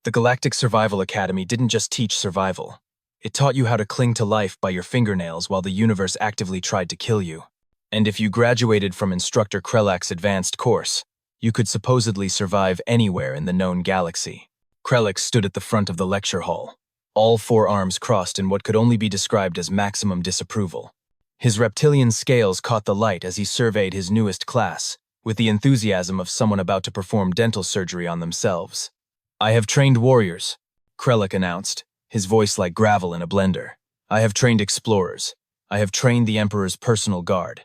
The Galactic Survival Academy didn't just teach survival. It taught you how to cling to life by your fingernails while the universe actively tried to kill you. And if you graduated from Instructor Krelak's advanced course, you could supposedly survive anywhere in the known galaxy. Krelak stood at the front of the lecture hall, all four arms crossed in what could only be described as maximum disapproval. His reptilian scales caught the light as he surveyed his newest class, with the enthusiasm of someone about to perform dental surgery on themselves. "I have trained warriors," Krelak announced, his voice like gravel in a blender. "I have trained explorers. I have trained the Emperor's personal guard.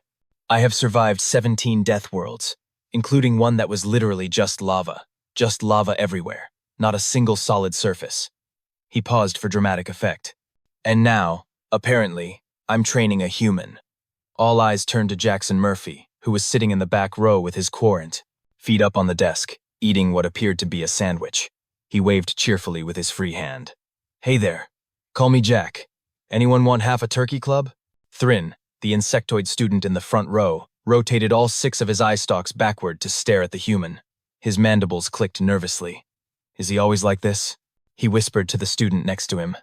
I have survived 17 death worlds, including one that was literally just lava everywhere, not a single solid surface." He paused for dramatic effect. "And now, apparently, I'm training a human." All eyes turned to Jackson Murphy, who was sitting in the back row with his quorant, feet up on the desk, eating what appeared to be a sandwich. He waved cheerfully with his free hand. "Hey there. Call me Jack. Anyone want half a turkey club?" Thrin, the insectoid student in the front row, rotated all 6 of his eye stalks backward to stare at the human. His mandibles clicked nervously. "Is he always like this?" he whispered to the student next to him.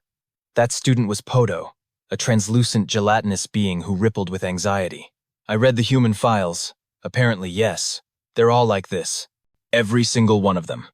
That student was Podo, a translucent, gelatinous being who rippled with anxiety. "I read the human files. Apparently, yes. They're all like this. Every single one of them.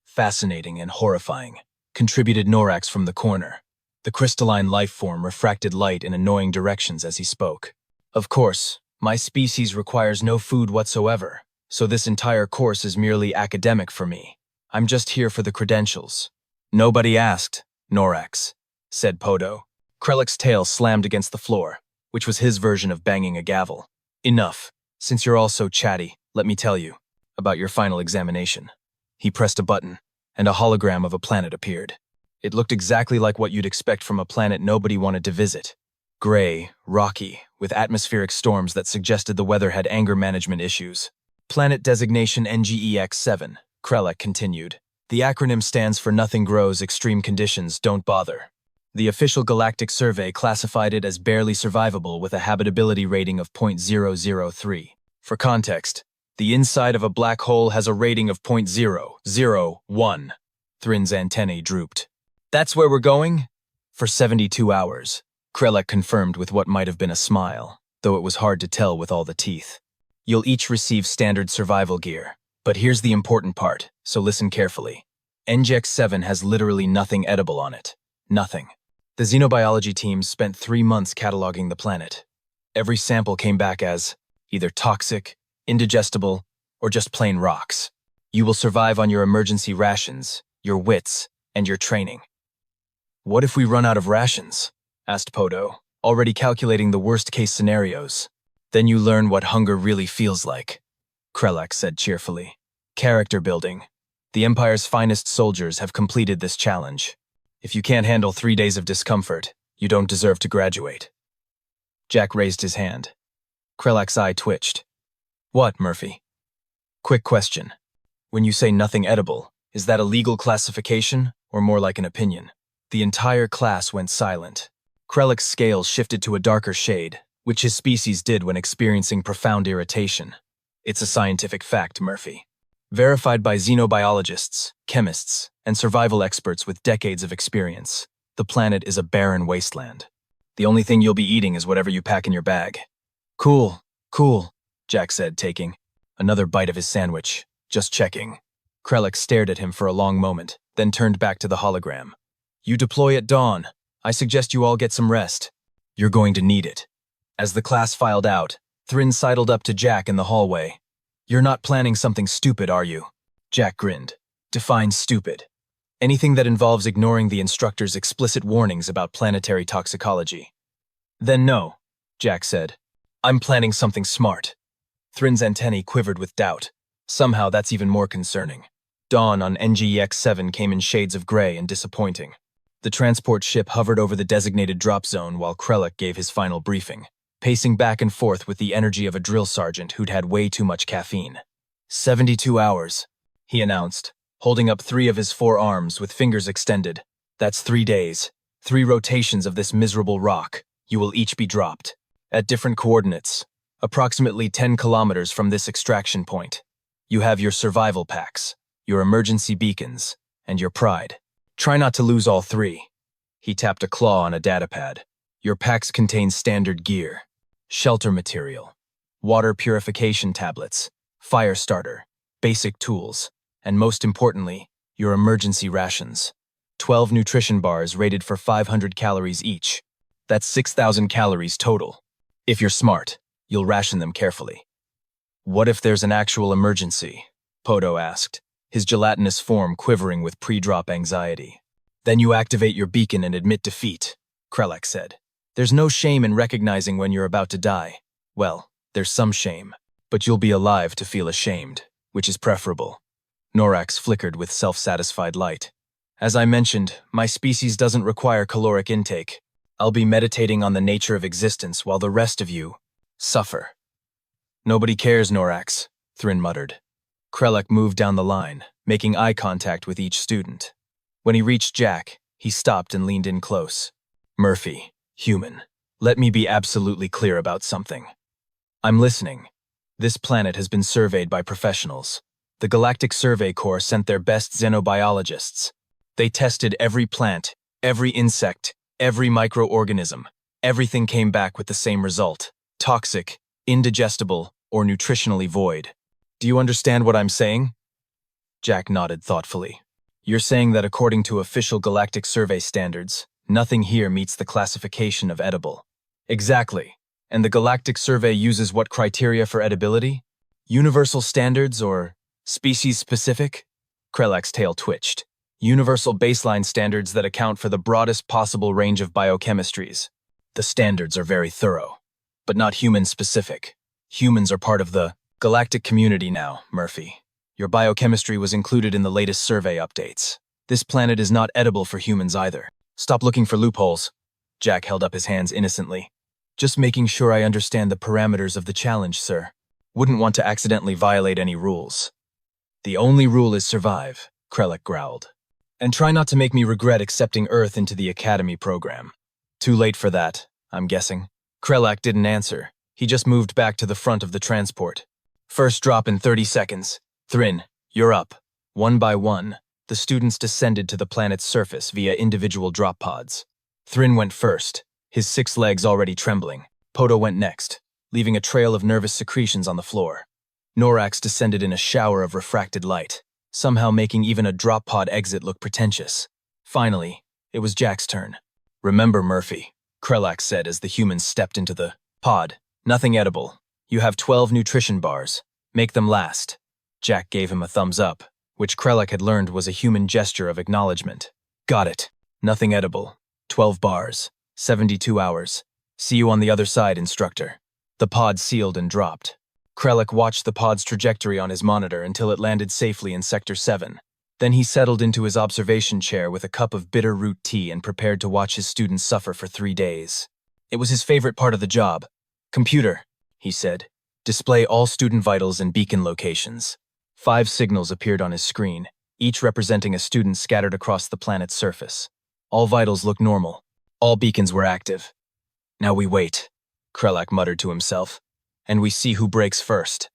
Fascinating and horrifying," contributed Norax from the corner. The crystalline life form refracted light in annoying directions as he spoke. "Of course, my species requires no food whatsoever, so this entire course is merely academic for me. I'm just here for the credentials." "Nobody asked, Norax," said Podo. Krelak's tail slammed against the floor, which was his version of banging a gavel. "Enough. Since you're all so chatty, let me tell you about your final examination." He pressed a button, and a hologram of a planet appeared. It looked exactly like what you'd expect from a planet nobody wanted to visit. Gray, rocky, with atmospheric storms that suggested the weather had anger management issues. "Planet designation NGEX-7, Krelak continued. "The acronym stands for Nothing Grows, Extreme Conditions Don't Bother. The official galactic survey classified it as barely survivable with a habitability rating of 0.003. For context, the inside of a black hole has a rating of 0.001. Thrin's antennae drooped. "That's where we're going?" "For 72 hours, Krelak confirmed with what might have been a smile, though it was hard to tell with all the teeth. "You'll each receive standard survival gear, but here's the important part, so listen carefully. NGEX-7 has literally nothing edible on it. Nothing." The xenobiology teams spent 3 months cataloging the planet. Every sample came back as either toxic, indigestible, or just plain rocks. "You will survive on your emergency rations, your wits, and your training." "What if we run out of rations?" asked Podo, already calculating the worst-case scenarios. "Then you learn what hunger really feels like," Krelak said cheerfully. "Character building. The Empire's finest soldiers have completed this challenge. If you can't handle 3 days of discomfort, you don't deserve to graduate." Jack raised his hand. Krelak's eye twitched. "What, Murphy?" "Quick question. When you say nothing edible, is that a legal classification or more like an opinion?" The entire class went silent. Krelak's scales shifted to a darker shade, which his species did when experiencing profound irritation. "It's a scientific fact, Murphy. Verified by xenobiologists, chemists, and survival experts with decades of experience. The planet is a barren wasteland. The only thing you'll be eating is whatever you pack in your bag." "Cool, cool," Jack said, taking another bite of his sandwich. "Just checking." Krelak stared at him for a long moment, then turned back to the hologram. "You deploy at dawn. I suggest you all get some rest. You're going to need it." As the class filed out, Thrin sidled up to Jack in the hallway. "You're not planning something stupid, are you?" Jack grinned. "Define stupid." "Anything that involves ignoring the instructor's explicit warnings about planetary toxicology." "Then no," Jack said. "I'm planning something smart." Thrin's antennae quivered with doubt. Somehow that's even more concerning. Dawn on NGEX-7 came in shades of gray and disappointing. The transport ship hovered over the designated drop zone while Krelak gave his final briefing, pacing back and forth with the energy of a drill sergeant who'd had way too much caffeine. 72 hours, he announced, holding up 3 of his 4 arms with fingers extended. "That's 3 days, 3 rotations of this miserable rock. You will each be dropped. At different coordinates, approximately 10 kilometers from this extraction point. You have your survival packs, your emergency beacons, and your pride. Try not to lose all three. He tapped a claw on a datapad. Your packs contain standard gear, shelter material, water purification tablets, fire starter, basic tools, and most importantly, your emergency rations. 12 nutrition bars rated for 500 calories each. That's 6,000 calories total. If you're smart, you'll ration them carefully. What if there's an actual emergency? Poto asked, his gelatinous form quivering with pre-drop anxiety. Then you activate your beacon and admit defeat, Krelak said. There's no shame in recognizing when you're about to die. Well, there's some shame, but you'll be alive to feel ashamed, which is preferable. Norax flickered with self-satisfied light. As I mentioned, my species doesn't require caloric intake. I'll be meditating on the nature of existence while the rest of you suffer. Nobody cares, Norax, Thrin muttered. Krelak moved down the line, making eye contact with each student. When he reached Jack, he stopped and leaned in close. Murphy, human, let me be absolutely clear about something. I'm listening. This planet has been surveyed by professionals. The Galactic Survey Corps sent their best xenobiologists. They tested every plant, every insect, every microorganism. Everything came back with the same result: toxic, indigestible, or nutritionally void. Do you understand what I'm saying? Jack nodded thoughtfully. You're saying that according to official Galactic Survey standards, nothing here meets the classification of edible. Exactly. And the Galactic Survey uses what criteria for edibility? Universal standards or species-specific? Krelak's tail twitched. Universal baseline standards that account for the broadest possible range of biochemistries. The standards are very thorough, but not human-specific. Humans are part of the galactic community now, Murphy. Your biochemistry was included in the latest survey updates. This planet is not edible for humans either. Stop looking for loopholes. Jack held up his hands innocently. Just making sure I understand the parameters of the challenge, sir. Wouldn't want to accidentally violate any rules. The only rule is survive, Krelak growled. And try not to make me regret accepting Earth into the Academy program. Too late for that, I'm guessing. Krelak didn't answer. He just moved back to the front of the transport. First drop in 30 seconds. Thrin, you're up. One by one, the students descended to the planet's surface via individual drop pods. Thrin went first, his 6 legs already trembling. Poto went next, leaving a trail of nervous secretions on the floor. Norax descended in a shower of refracted light, somehow making even a drop pod exit look pretentious. Finally, it was Jack's turn. Remember, Murphy, Krelak said as the humans stepped into the pod. Nothing edible. You have 12 nutrition bars. Make them last. Jack gave him a thumbs up, which Krelak had learned was a human gesture of acknowledgement. Got it. Nothing edible. 12 bars. 72 hours. See you on the other side, Instructor. The pod sealed and dropped. Krelak watched the pod's trajectory on his monitor until it landed safely in Sector 7. Then he settled into his observation chair with a cup of bitter root tea and prepared to watch his students suffer for 3 days. It was his favorite part of the job. Computer, he said, display all student vitals and beacon locations. 5 signals appeared on his screen, each representing a student scattered across the planet's surface. All vitals looked normal. All beacons were active. Now we wait, Krelak muttered to himself, and we see who breaks first.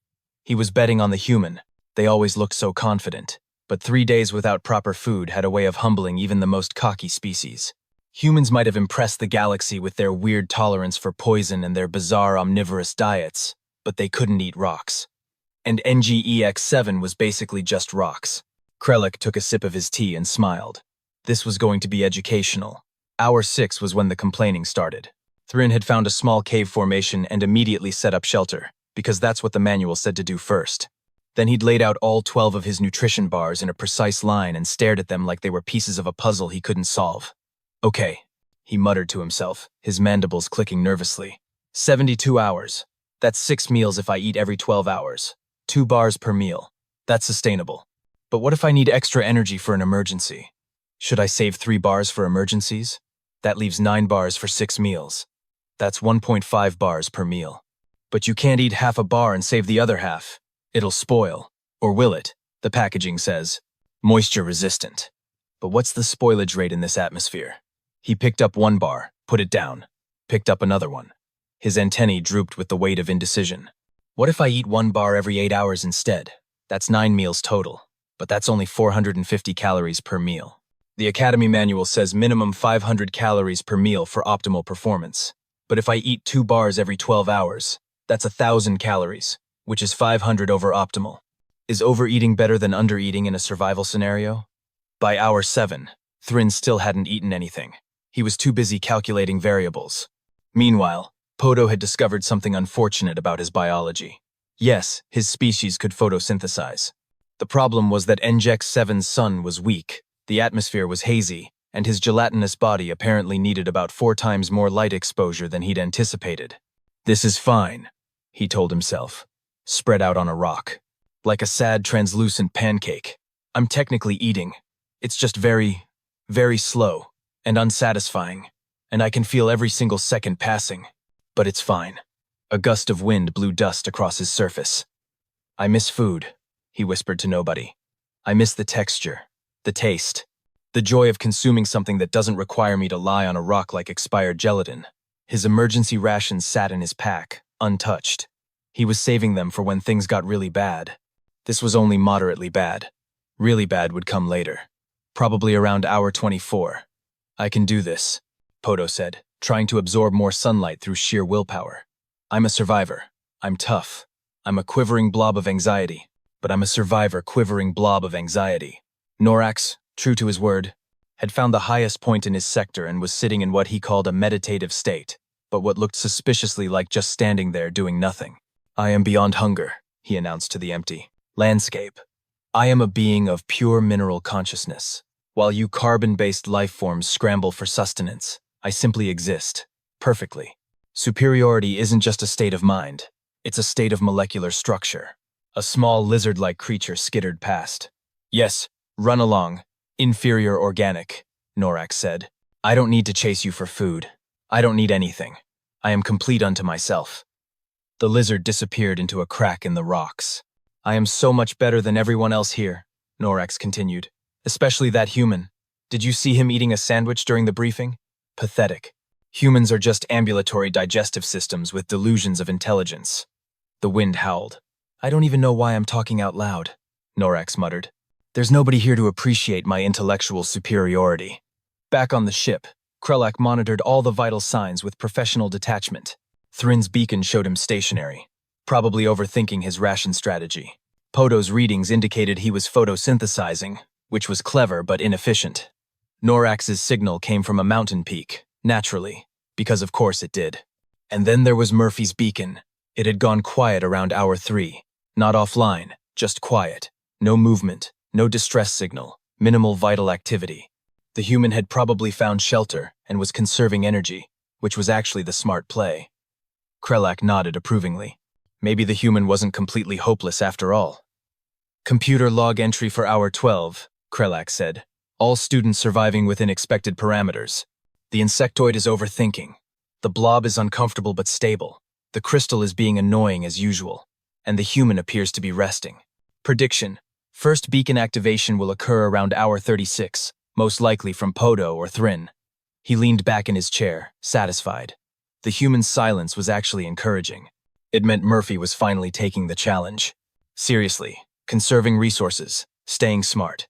He was betting on the human. They always looked so confident, but 3 days without proper food had a way of humbling even the most cocky species. Humans might have impressed the galaxy with their weird tolerance for poison and their bizarre omnivorous diets, but they couldn't eat rocks. And NGEX-7 was basically just rocks. Krelak took a sip of his tea and smiled. This was going to be educational. Hour 6 was when the complaining started. Thrin had found a small cave formation and immediately set up shelter, because that's what the manual said to do first. Then he'd laid out all 12 of his nutrition bars in a precise line and stared at them like they were pieces of a puzzle he couldn't solve. Okay, he muttered to himself, his mandibles clicking nervously. 72 hours. That's 6 meals if I eat every 12 hours. 2 bars per meal. That's sustainable. But what if I need extra energy for an emergency? Should I save 3 bars for emergencies? That leaves 9 bars for 6 meals. That's 1.5 bars per meal. But you can't eat half a bar and save the other half. It'll spoil. Or will it? The packaging says. Moisture resistant. But what's the spoilage rate in this atmosphere? He picked up 1 bar, put it down, picked up another one. His antennae drooped with the weight of indecision. What if I eat 1 bar every 8 hours instead? That's 9 meals total, but that's only 450 calories per meal. The Academy manual says minimum 500 calories per meal for optimal performance. But if I eat 2 bars every 12 hours, that's 1,000 calories, which is 500 over optimal. Is overeating better than undereating in a survival scenario? By hour 7, Thrin still hadn't eaten anything. He was too busy calculating variables. Meanwhile, Podo had discovered something unfortunate about his biology. Yes, his species could photosynthesize. The problem was that NGEX 7's sun was weak, the atmosphere was hazy, and his gelatinous body apparently needed about 4 times more light exposure than he'd anticipated. This is fine, he told himself, spread out on a rock. Like a sad, translucent pancake. I'm technically eating. It's just very, very slow and unsatisfying, and I can feel every single second passing. But it's fine. A gust of wind blew dust across his surface. I miss food, he whispered to nobody. I miss the texture, the taste, the joy of consuming something that doesn't require me to lie on a rock like expired gelatin. His emergency rations sat in his pack, untouched. He was saving them for when things got really bad. This was only moderately bad. Really bad would come later. Probably around hour 24. I can do this, Podo said, trying to absorb more sunlight through sheer willpower. I'm a survivor. I'm tough. I'm a quivering blob of anxiety. But I'm a survivor quivering blob of anxiety. Norax, true to his word, had found the highest point in his sector and was sitting in what he called a meditative state, but what looked suspiciously like just standing there doing nothing. I am beyond hunger, he announced to the empty landscape. I am a being of pure mineral consciousness. While you carbon-based life forms scramble for sustenance, I simply exist, perfectly. Superiority isn't just a state of mind, it's a state of molecular structure. A small lizard-like creature skittered past. Yes, run along, inferior organic, Norax said. I don't need to chase you for food. I don't need anything. I am complete unto myself. The lizard disappeared into a crack in the rocks. I am so much better than everyone else here, Norax continued. Especially that human. Did you see him eating a sandwich during the briefing? Pathetic. Humans are just ambulatory digestive systems with delusions of intelligence. The wind howled. I don't even know why I'm talking out loud, Norax muttered. There's nobody here to appreciate my intellectual superiority. Back on the ship, Krelak monitored all the vital signs with professional detachment. Thrin's beacon showed him stationary, probably overthinking his ration strategy. Podo's readings indicated he was photosynthesizing, which was clever but inefficient. Norax's signal came from a mountain peak, naturally, because of course it did. And then there was Murphy's beacon. It had gone quiet around hour 3. Not offline, just quiet. No movement, no distress signal, minimal vital activity. The human had probably found shelter and was conserving energy, which was actually the smart play. Krelak nodded approvingly. Maybe the human wasn't completely hopeless after all. Computer log entry for hour 12, Krelak said. All students surviving within expected parameters. The insectoid is overthinking. The blob is uncomfortable but stable. The crystal is being annoying as usual. And the human appears to be resting. Prediction. First beacon activation will occur around hour 36, most likely from Podo or Thrin. He leaned back in his chair, satisfied. The human's silence was actually encouraging. It meant Murphy was finally taking the challenge. Seriously, conserving resources, staying smart.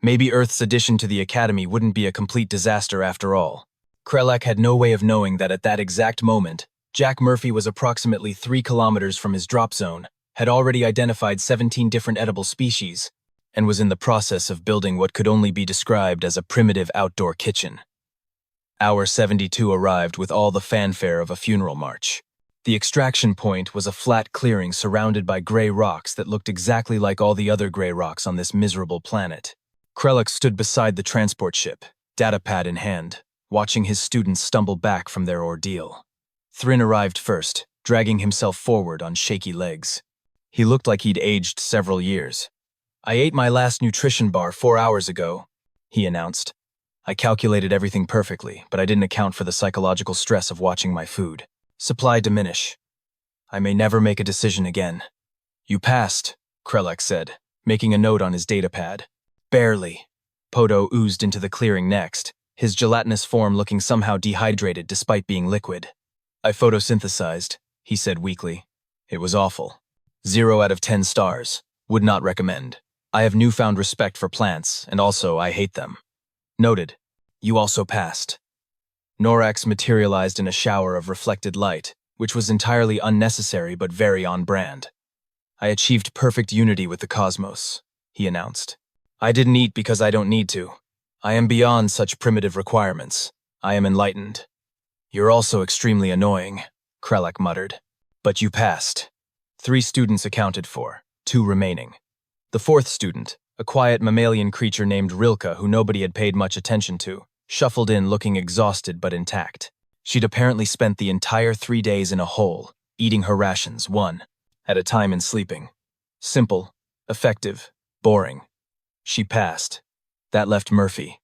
Maybe Earth's addition to the Academy wouldn't be a complete disaster after all. Krelak had no way of knowing that at that exact moment, Jack Murphy was approximately 3 kilometers from his drop zone, had already identified 17 different edible species, and was in the process of building what could only be described as a primitive outdoor kitchen. Hour 72 arrived with all the fanfare of a funeral march. The extraction point was a flat clearing surrounded by gray rocks that looked exactly like all the other gray rocks on this miserable planet. Krelak stood beside the transport ship, datapad in hand, watching his students stumble back from their ordeal. Thrin arrived first, dragging himself forward on shaky legs. He looked like he'd aged several years. I ate my last nutrition bar 4 hours ago, he announced. I calculated everything perfectly, but I didn't account for the psychological stress of watching my food. Supply diminish. I may never make a decision again. You passed, Krelak said, making a note on his datapad. Barely. Podo oozed into the clearing next, his gelatinous form looking somehow dehydrated despite being liquid. I photosynthesized, he said weakly. It was awful. 0 out of 10 stars. Would not recommend. I have newfound respect for plants, and also I hate them. Noted. You also passed. Norax materialized in a shower of reflected light, which was entirely unnecessary but very on brand. I achieved perfect unity with the cosmos, he announced. I didn't eat because I don't need to. I am beyond such primitive requirements. I am enlightened. You're also extremely annoying, Krelak muttered. But you passed. 3 students accounted for, 2 remaining. The 4th student, a quiet mammalian creature named Rilka who nobody had paid much attention to, shuffled in looking exhausted but intact. She'd apparently spent the entire 3 days in a hole, eating her rations, one at a time and sleeping. Simple, effective, boring. She passed. That left Murphy.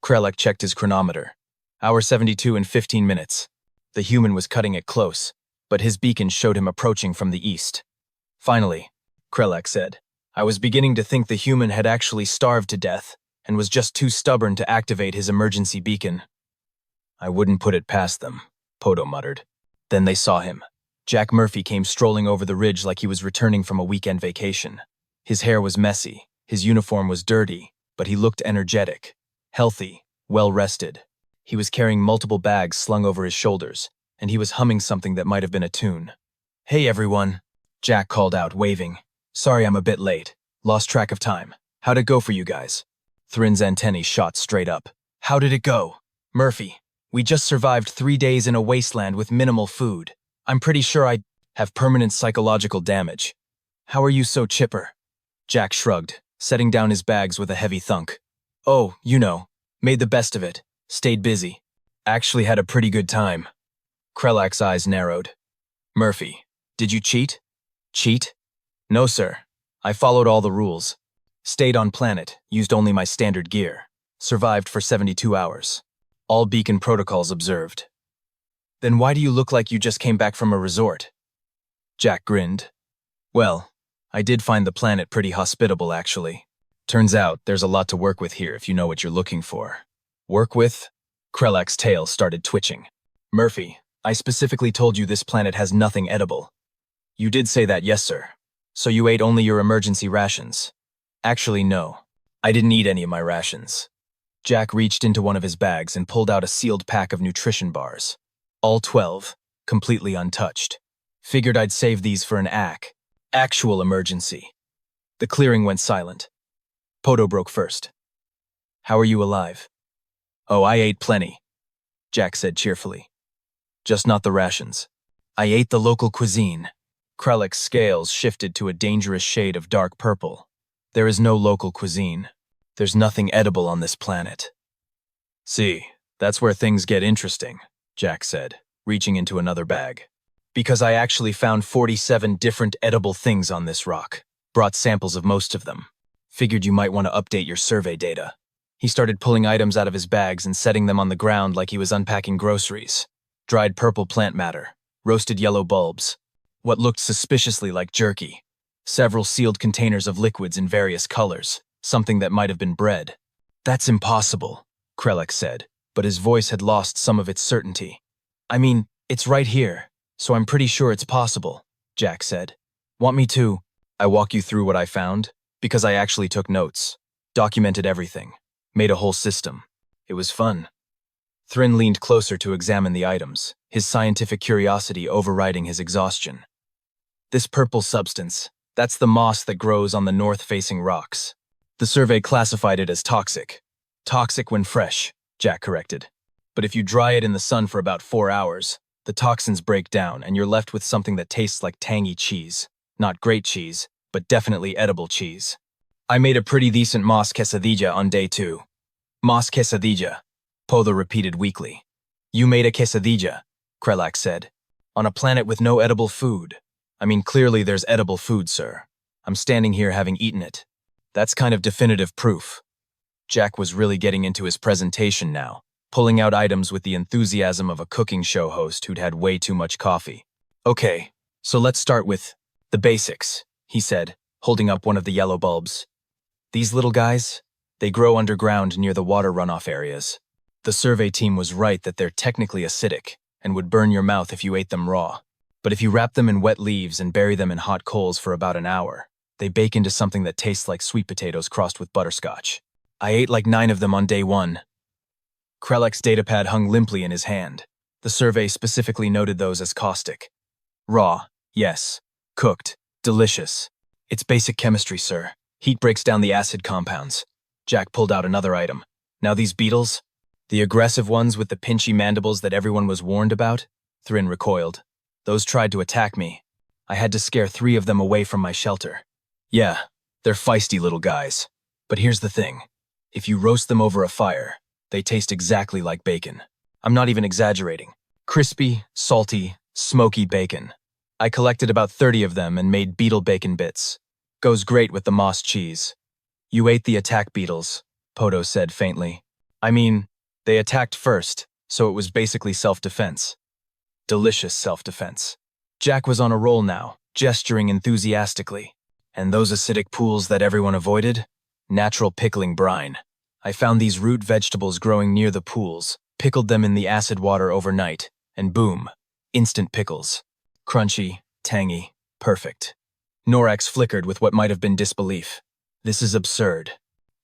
Krelak checked his chronometer. Hour 72 and 15 minutes. The human was cutting it close, but his beacon showed him approaching from the east. Finally, Krelak said, I was beginning to think the human had actually starved to death and was just too stubborn to activate his emergency beacon. I wouldn't put it past them, Poto muttered. Then they saw him. Jack Murphy came strolling over the ridge like he was returning from a weekend vacation. His hair was messy, his uniform was dirty, but he looked energetic, healthy, well-rested. He was carrying multiple bags slung over his shoulders, and he was humming something that might have been a tune. Hey everyone, Jack called out, waving. Sorry I'm a bit late. Lost track of time. How'd it go for you guys? Thrin's antennae shot straight up. How did it go? Murphy, we just survived 3 days in a wasteland with minimal food. I'm pretty sure I'd have permanent psychological damage. How are you so chipper? Jack shrugged, setting down his bags with a heavy thunk. Oh, you know, made the best of it. Stayed busy. Actually had a pretty good time. Krelak's eyes narrowed. Murphy, did you cheat? Cheat? No, sir. I followed all the rules. Stayed on planet, used only my standard gear. Survived for 72 hours. All beacon protocols observed. Then why do you look like you just came back from a resort? Jack grinned. Well, I did find the planet pretty hospitable, actually. Turns out there's a lot to work with here if you know what you're looking for. Work with? Krelak's tail started twitching. Murphy, I specifically told you this planet has nothing edible. You did say that, yes, sir. So you ate only your emergency rations. Actually, no. I didn't eat any of my rations. Jack reached into one of his bags and pulled out a sealed pack of nutrition bars. All 12, completely untouched. Figured I'd save these for an actual emergency. The clearing went silent. Poto broke first. How are you alive? Oh, I ate plenty, Jack said cheerfully. Just not the rations. I ate the local cuisine. Krelak's scales shifted to a dangerous shade of dark purple. There is no local cuisine. There's nothing edible on this planet. See, that's where things get interesting, Jack said, reaching into another bag. Because I actually found 47 different edible things on this rock. Brought samples of most of them. Figured you might want to update your survey data. He started pulling items out of his bags and setting them on the ground like he was unpacking groceries. Dried purple plant matter, roasted yellow bulbs, what looked suspiciously like jerky, several sealed containers of liquids in various colors, something that might have been bread. That's impossible, Krelak said, but his voice had lost some of its certainty. I mean, it's right here, so I'm pretty sure it's possible, Jack said. Want me to? I walk you through what I found? Because I actually took notes, documented everything, made a whole system. It was fun. Thrin leaned closer to examine the items, his scientific curiosity overriding his exhaustion. This purple substance, that's the moss that grows on the north-facing rocks. The survey classified it as toxic. Toxic when fresh, Jack corrected. But if you dry it in the sun for about 4 hours, the toxins break down and you're left with something that tastes like tangy cheese. Not great cheese, but definitely edible cheese. I made a pretty decent moss quesadilla on day 2. Moss quesadilla, Poto repeated weakly. You made a quesadilla, Krelak said. On a planet with no edible food. I mean, clearly there's edible food, sir. I'm standing here having eaten it. That's kind of definitive proof. Jack was really getting into his presentation now, pulling out items with the enthusiasm of a cooking show host who'd had way too much coffee. Okay, so let's start with the basics, he said, holding up one of the yellow bulbs. These little guys, they grow underground near the water runoff areas. The survey team was right that they're technically acidic and would burn your mouth if you ate them raw. But if you wrap them in wet leaves and bury them in hot coals for about an hour, they bake into something that tastes like sweet potatoes crossed with butterscotch. I ate like 9 of them on day 1, Krelek's datapad hung limply in his hand. The survey specifically noted those as caustic. Raw, yes. Cooked, delicious. It's basic chemistry, sir. Heat breaks down the acid compounds. Jack pulled out another item. Now these beetles? The aggressive ones with the pinchy mandibles that everyone was warned about? Thrin recoiled. Those tried to attack me. I had to scare 3 of them away from my shelter. Yeah, they're feisty little guys. But here's the thing. If you roast them over a fire, they taste exactly like bacon. I'm not even exaggerating. Crispy, salty, smoky bacon. I collected about 30 of them and made beetle bacon bits. Goes great with the moss cheese. You ate the attack beetles, Poto said faintly. I mean, they attacked first, so it was basically self-defense. Delicious self-defense. Jack was on a roll now, gesturing enthusiastically. And those acidic pools that everyone avoided? Natural pickling brine. I found these root vegetables growing near the pools, pickled them in the acid water overnight, and boom, instant pickles. Crunchy, tangy, perfect. Norax flickered with what might have been disbelief. This is absurd.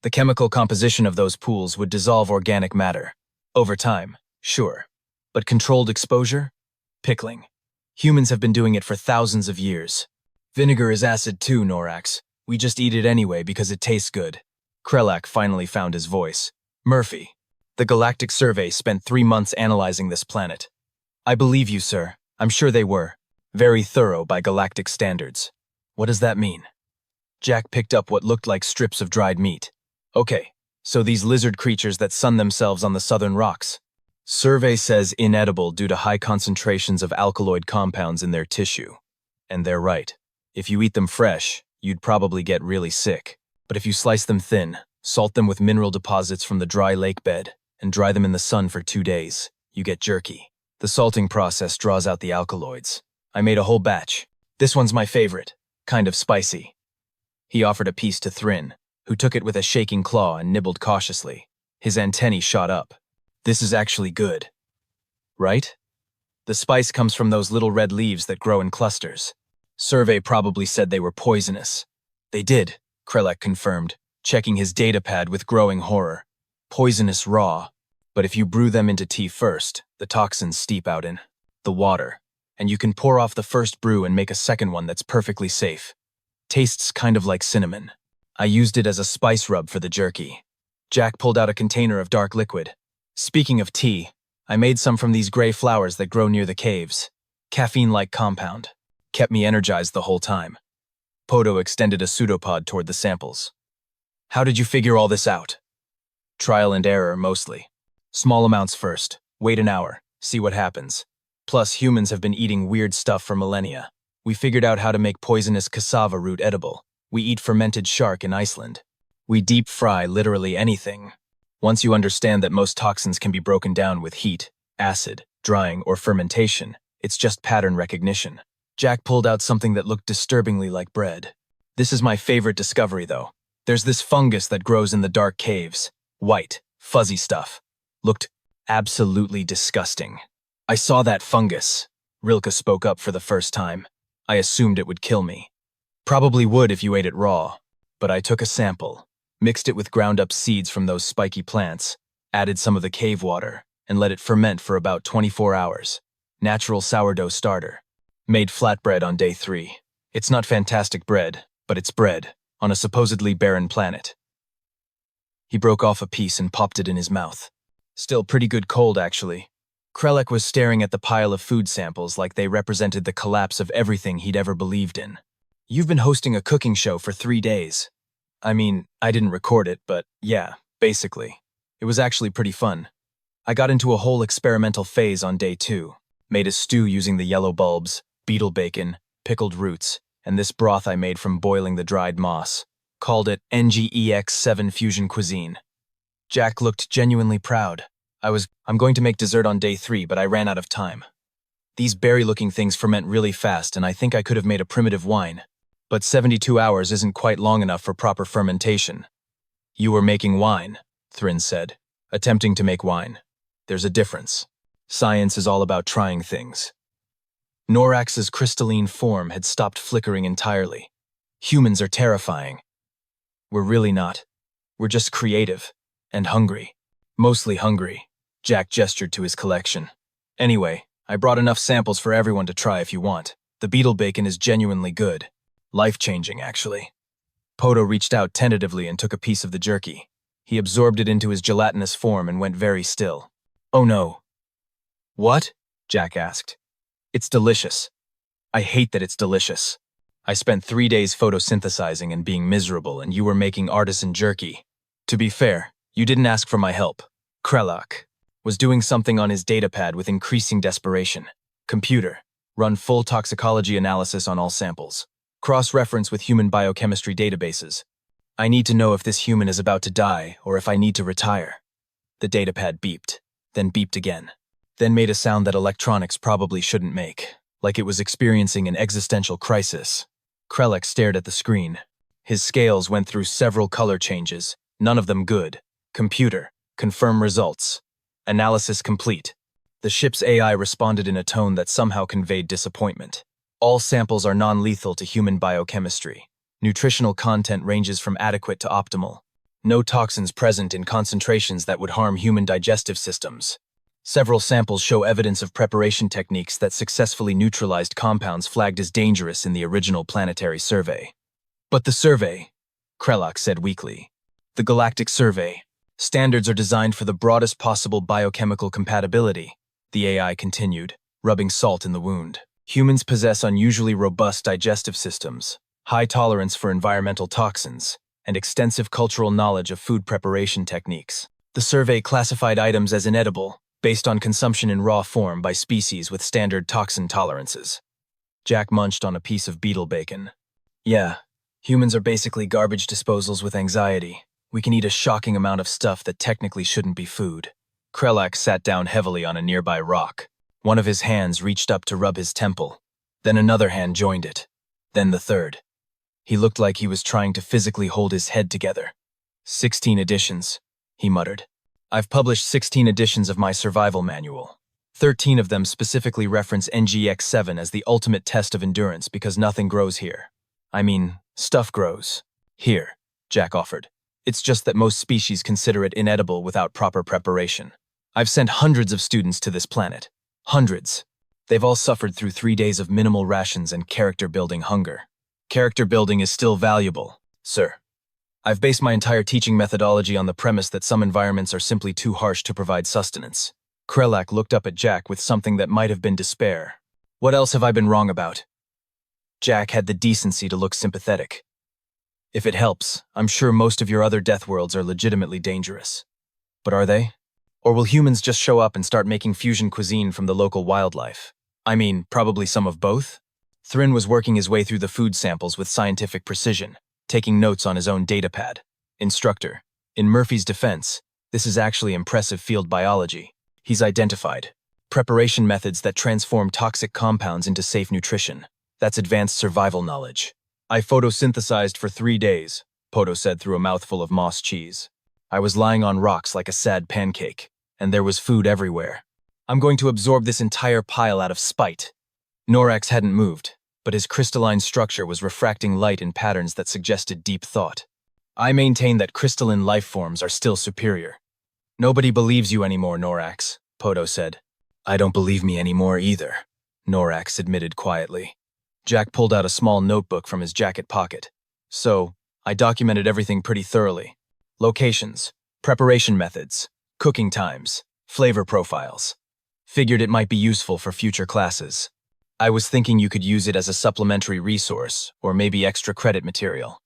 The chemical composition of those pools would dissolve organic matter. Over time, sure. But controlled exposure? Pickling. Humans have been doing it for thousands of years. Vinegar is acid too, Norax. We just eat it anyway because it tastes good. Krelak finally found his voice. Murphy. The Galactic Survey spent 3 months analyzing this planet. I believe you, sir. I'm sure they were. Very thorough by galactic standards. What does that mean? Jack picked up what looked like strips of dried meat. Okay, so these lizard creatures that sun themselves on the southern rocks. Survey says inedible due to high concentrations of alkaloid compounds in their tissue. And they're right. If you eat them fresh, you'd probably get really sick. But if you slice them thin, salt them with mineral deposits from the dry lake bed, and dry them in the sun for 2 days, you get jerky. The salting process draws out the alkaloids. I made a whole batch. This one's my favorite. Kind of spicy. He offered a piece to Thrin, who took it with a shaking claw and nibbled cautiously. His antennae shot up. This is actually good. Right? The spice comes from those little red leaves that grow in clusters. Survey probably said they were poisonous. They did, Krelek confirmed, checking his datapad with growing horror. Poisonous raw. But if you brew them into tea first, the toxins steep out in the water. And you can pour off the first brew and make a second one that's perfectly safe. Tastes kind of like cinnamon. I used it as a spice rub for the jerky. Jack pulled out a container of dark liquid. Speaking of tea, I made some from these gray flowers that grow near the caves. Caffeine-like compound. Kept me energized the whole time. Poto extended a pseudopod toward the samples. How did you figure all this out? Trial and error, mostly. Small amounts first. Wait an hour. See what happens. Plus, humans have been eating weird stuff for millennia. We figured out how to make poisonous cassava root edible. We eat fermented shark in Iceland. We deep fry literally anything. Once you understand that most toxins can be broken down with heat, acid, drying, or fermentation, it's just pattern recognition. Jack pulled out something that looked disturbingly like bread. This is my favorite discovery, though. There's this fungus that grows in the dark caves. White, fuzzy stuff. Looked absolutely disgusting. I saw that fungus. Rilke spoke up for the first time. I assumed it would kill me. Probably would if you ate it raw. But I took a sample, mixed it with ground-up seeds from those spiky plants, added some of the cave water, and let it ferment for about 24 hours. Natural sourdough starter. Made flatbread on day 3. It's not fantastic bread, but it's bread, on a supposedly barren planet. He broke off a piece and popped it in his mouth. Still pretty good cold, actually. Krelek was staring at the pile of food samples like they represented the collapse of everything he'd ever believed in. You've been hosting a cooking show for 3 days. I mean, I didn't record it, but yeah, basically. It was actually pretty fun. I got into a whole experimental phase on day 2. Made a stew using the yellow bulbs, beetle bacon, pickled roots, and this broth I made from boiling the dried moss. Called it NGEX7 Fusion Cuisine. Jack looked genuinely proud. I'm going to make dessert on day 3, but I ran out of time. These berry-looking things ferment really fast, and I think I could have made a primitive wine. But 72 hours isn't quite long enough for proper fermentation. You were making wine, Thrin said, attempting to make wine. There's a difference. Science is all about trying things. Norax's crystalline form had stopped flickering entirely. Humans are terrifying. We're really not. We're just creative. And hungry. Mostly hungry. Jack gestured to his collection. Anyway, I brought enough samples for everyone to try if you want. The beetle bacon is genuinely good. Life-changing, actually. Poto reached out tentatively and took a piece of the jerky. He absorbed it into his gelatinous form and went very still. Oh no. What? Jack asked. It's delicious. I hate that it's delicious. I spent 3 days photosynthesizing and being miserable, and you were making artisan jerky. To be fair, you didn't ask for my help. Krelak was doing something on his datapad with increasing desperation. Computer, run full toxicology analysis on all samples. Cross-reference with human biochemistry databases. I need to know if this human is about to die or if I need to retire. The datapad beeped, then beeped again, then made a sound that electronics probably shouldn't make, like it was experiencing an existential crisis. Krelak stared at the screen. His scales went through several color changes, none of them good. Computer, confirm results. Analysis complete. The ship's AI responded in a tone that somehow conveyed disappointment. All samples are non-lethal to human biochemistry. Nutritional content ranges from adequate to optimal. No toxins present in concentrations that would harm human digestive systems. Several samples show evidence of preparation techniques that successfully neutralized compounds flagged as dangerous in the original planetary survey. But the survey, Krelak said weakly. The Galactic Survey. Standards are designed for the broadest possible biochemical compatibility, the AI continued, rubbing salt in the wound. Humans possess unusually robust digestive systems, high tolerance for environmental toxins, and extensive cultural knowledge of food preparation techniques. The survey classified items as inedible, based on consumption in raw form by species with standard toxin tolerances. Jack munched on a piece of beetle bacon. Yeah, humans are basically garbage disposals with anxiety. We can eat a shocking amount of stuff that technically shouldn't be food. Krelak sat down heavily on a nearby rock. One of his hands reached up to rub his temple. Then another hand joined it. Then the third. He looked like he was trying to physically hold his head together. 16 editions, he muttered. I've published 16 editions of my survival manual. 13 of them specifically reference NGX-7 as the ultimate test of endurance because nothing grows here. I mean, stuff grows. Here, Jack offered. It's just that most species consider it inedible without proper preparation. I've sent hundreds of students to this planet. Hundreds. They've all suffered through 3 days of minimal rations and character-building hunger. Character building is still valuable, sir. I've based my entire teaching methodology on the premise that some environments are simply too harsh to provide sustenance. Krelak looked up at Jack with something that might have been despair. What else have I been wrong about? Jack had the decency to look sympathetic. If it helps, I'm sure most of your other death worlds are legitimately dangerous. But are they? Or will humans just show up and start making fusion cuisine from the local wildlife? I mean, probably some of both? Thrin was working his way through the food samples with scientific precision, taking notes on his own datapad. Instructor, in Murphy's defense, this is actually impressive field biology. He's identified preparation methods that transform toxic compounds into safe nutrition. That's advanced survival knowledge. I photosynthesized for 3 days, Poto said through a mouthful of moss cheese. I was lying on rocks like a sad pancake, and there was food everywhere. I'm going to absorb this entire pile out of spite. Norax hadn't moved, but his crystalline structure was refracting light in patterns that suggested deep thought. I maintain that crystalline life forms are still superior. Nobody believes you anymore, Norax, Poto said. I don't believe me anymore either, Norax admitted quietly. Jack pulled out a small notebook from his jacket pocket. So, I documented everything pretty thoroughly. Locations, preparation methods, cooking times, flavor profiles. Figured it might be useful for future classes. I was thinking you could use it as a supplementary resource, or maybe extra credit material.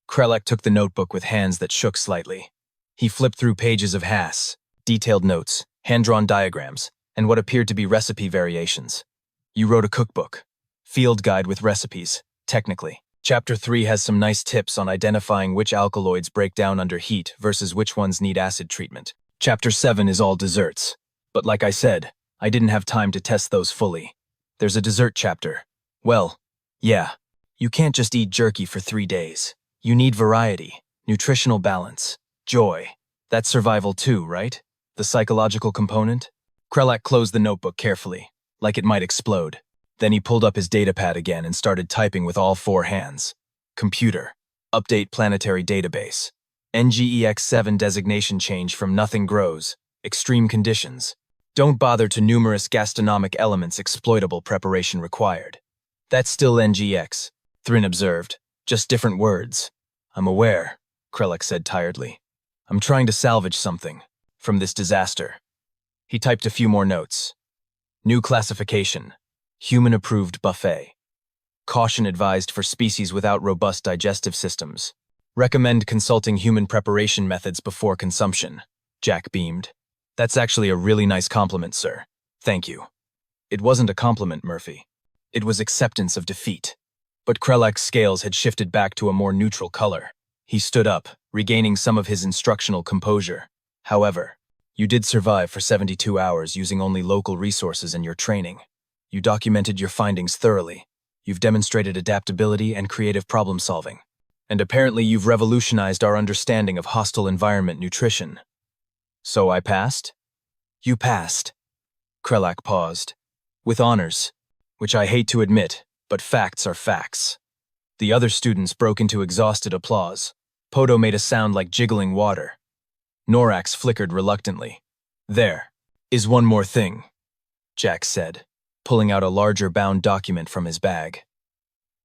Krelak took the notebook with hands that shook slightly. He flipped through pages of HAS, detailed notes, hand-drawn diagrams, and what appeared to be recipe variations. You wrote a cookbook. Field guide with recipes, technically. Chapter 3 has some nice tips on identifying which alkaloids break down under heat versus which ones need acid treatment. Chapter 7 is all desserts. But like I said, I didn't have time to test those fully. There's a dessert chapter. Well, yeah, you can't just eat jerky for 3 days. You need variety, nutritional balance, joy. That's survival too, right? The psychological component? Krelak closed the notebook carefully, like it might explode. Then he pulled up his datapad again and started typing with all 4 hands. Computer. Update planetary database. NGEX-7 designation change from nothing grows. extreme conditions. Don't bother to numerous gastronomic elements exploitable preparation required. That's still NGX, Thrin observed, just different words. I'm aware, Krelek said tiredly. I'm trying to salvage something from this disaster. He typed a few more notes. New classification, human-approved buffet. Caution advised for species without robust digestive systems. Recommend consulting human preparation methods before consumption. Jack beamed. That's actually a really nice compliment, sir. Thank you. It wasn't a compliment, Murphy. It was acceptance of defeat. But Krelek's scales had shifted back to a more neutral color. He stood up, regaining some of his instructional composure. However, you did survive for 72 hours using only local resources and your training. You documented your findings thoroughly. You've demonstrated adaptability and creative problem-solving. And apparently you've revolutionized our understanding of hostile environment nutrition. So I passed? You passed. Krelak paused. With honors, which I hate to admit, but facts are facts. The other students broke into exhausted applause. Podo made a sound like jiggling water. Norax flickered reluctantly. There is one more thing, Jack said, pulling out a larger bound document from his bag.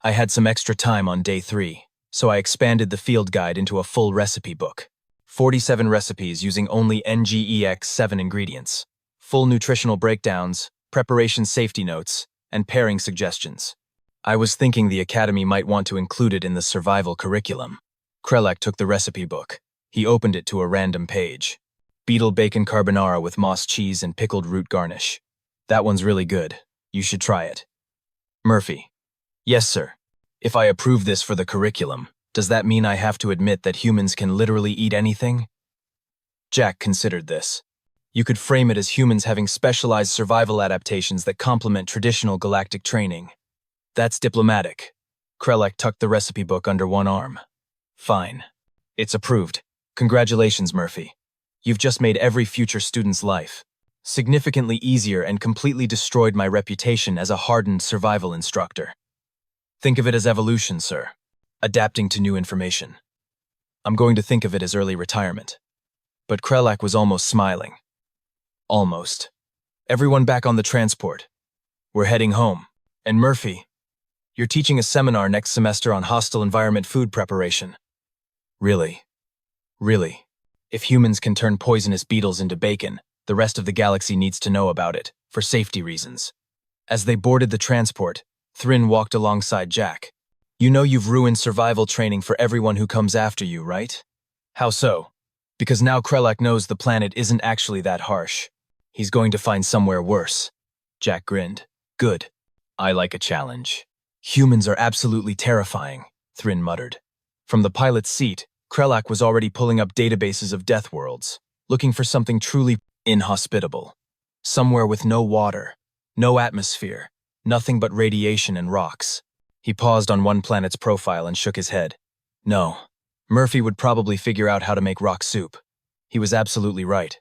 I had some extra time on day 3, so I expanded the field guide into a full recipe book. 47 recipes using only NGEX7 ingredients, full nutritional breakdowns, preparation safety notes, and pairing suggestions. I was thinking the Academy might want to include it in the survival curriculum. Krelek took the recipe book. He opened it to a random page. Beetle bacon carbonara with moss cheese and pickled root garnish. That one's really good. You should try it. Murphy. Yes, sir. If I approve this for the curriculum, does that mean I have to admit that humans can literally eat anything? Jack considered this. You could frame it as humans having specialized survival adaptations that complement traditional galactic training. That's diplomatic. Krelek tucked the recipe book under one arm. Fine. It's approved. Congratulations, Murphy. You've just made every future student's life significantly easier and completely destroyed my reputation as a hardened survival instructor. Think of it as evolution, sir. Adapting to new information. I'm going to think of it as early retirement. But Krelak was almost smiling. Almost. Everyone back on the transport. We're heading home. And Murphy, you're teaching a seminar next semester on hostile environment food preparation. Really? Really? If humans can turn poisonous beetles into bacon, the rest of the galaxy needs to know about it, for safety reasons. As they boarded the transport, Thrin walked alongside Jack. You know you've ruined survival training for everyone who comes after you, right? How so? Because now Krelak knows the planet isn't actually that harsh. He's going to find somewhere worse. Jack grinned. Good. I like a challenge. Humans are absolutely terrifying, Thrin muttered. From the pilot's seat, Krelak was already pulling up databases of death worlds, looking for something truly inhospitable. Somewhere with no water, no atmosphere, nothing but radiation and rocks. He paused on one planet's profile and shook his head. No, Murphy would probably figure out how to make rock soup. He was absolutely right.